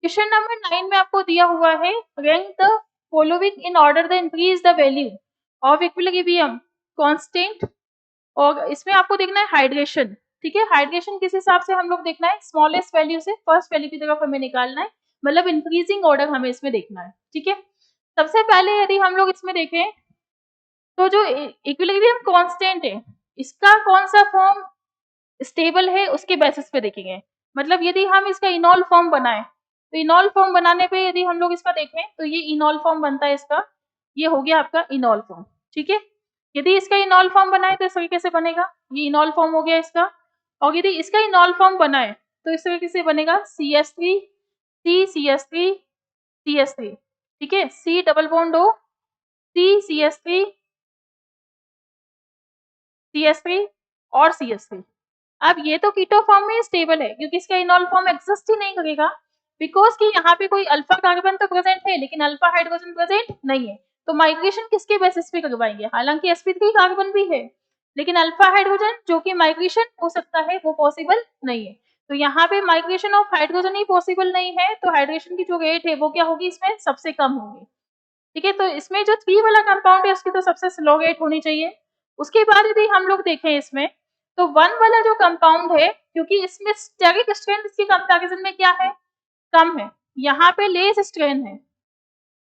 Question number 9 में आपको दिया हुआ है rank the following in order the increase the value of equilibrium constant, और इसमें आपको देखना है हाइड्रेशन। ठीक है, हाइड्रेशन किस हिसाब से हम लोग देखना है, स्मॉलेस्ट वैल्यू से फर्स्ट वैल्यू की तरफ हमें निकालना है, मतलब इंक्रीजिंग ऑर्डर हमें इसमें देखना है। ठीक है, सबसे पहले यदि हम लोग इसमें देखें तो जो इक्विलिब्रियम कांस्टेंट है इसका कौन सा फॉर्म स्टेबल है उसके बेसिस पे देखेंगे। मतलब यदि हम इसका इनॉल फॉर्म बनाएं तो इनॉल फॉर्म बनाने पे यदि हम लोग इसका देखें तो ये इनॉल फॉर्म बनता है इसका, ये हो गया आपका इनॉल फॉर्म। ठीक है, यदि इसका इनॉल फॉर्म बनाए तो इस तरीके से बनेगा, ये इनॉल फॉर्म हो गया इसका। और यदि इसका इनॉल फॉर्म बनाए तो इस तरीके से बनेगा CH3 CCH3 CH3। ठीक है, C double bond O CCH3 CH3 और CH3। अब ये तो कीटो फॉर्म में स्टेबल है क्योंकि इसका इनॉल फॉर्म एग्जिस्ट ही नहीं करेगा, बिकॉज कि यहाँ पे कोई अल्फा कार्बन तो प्रेजेंट है लेकिन अल्फा हाइड्रोजन प्रेजेंट नहीं है। तो माइग्रेशन किसके बेसिस पे करवाएंगे, हालांकि sp3 कार्बन भी है लेकिन अल्फा हाइड्रोजन जो कि माइग्रेशन हो सकता है वो पॉसिबल नहीं है। तो यहाँ पे migration of hydrogen he possible नहीं है, तो हाइड्रेशन की जो रेट है वो क्या होगी, इसमें सबसे कम होगी। ठीक है, तो इसमें जो 3 वाला कंपाउंड है उसकी तो सबसे स्लो रेट होनी चाहिए। उसके बाद यदि हम लोग देखें इसमें तो 1 वाला जो कंपाउंड है, क्योंकि इसमें स्टेरिक स्ट्रेंथ इसकी कंपैरिजन में क्या है, कम है। यहाँ पे लेस स्ट्रेन है,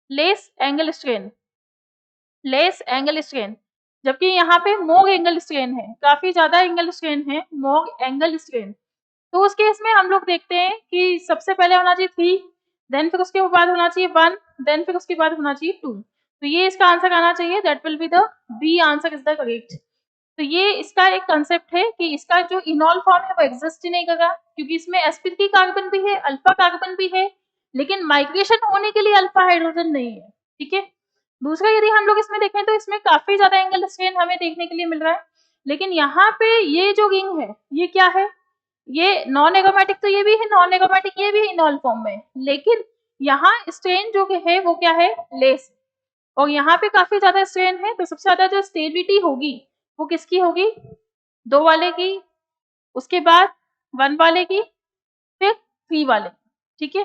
less angle strain, less angle strain, जबकि यहाँ पे मोर एंगल स्ट्रेन है, काफी ज्यादा एंगल स्ट्रेन है, मोर एंगल स्ट्रेन। तो उस केस में हम लोग देखते हैं कि सबसे पहले होना चाहिए 3, देन फिर उसके बाद होना चाहिए 1, देन फिर उसके बाद होना चाहिए 2। तो ये इसका आंसर आना चाहिए, that will be the B answer is the correct. तो ये इसका एक कंसेप्ट है कि इसका जो इनॉल फॉर्म है वो एग्जिस्ट ही नहीं करेगा क्योंकि इसमें sp3 कार्बन भी है, अल्फा कार्बन भी है, लेकिन माइग्रेशन होने के लिए अल्फा हाइड्रोजन नहीं है। ठीक है, दूसरा यदि हम लोग इसमें देखें तो इसमें काफी ज्यादा एंगल स्ट्रेन हमें देखने के लिए मिल रहा है, लेकिन यहाँ पे ये जो रिंग है ये क्या है, ये नॉन एरोमेटिक, तो ये भी है नॉन एरोमेटिक, ये भी इनॉल फॉर्म में, लेकिन यहाँ स्ट्रेन जो है वो क्या है, लेस, और यहाँ पे काफी ज्यादा स्ट्रेन है। तो सबसे ज्यादा जो स्टेबिलिटी होगी वो किसकी होगी, 2 वाले की, उसके बाद 1 वाले की, फिर 3 वाले। ठीक है,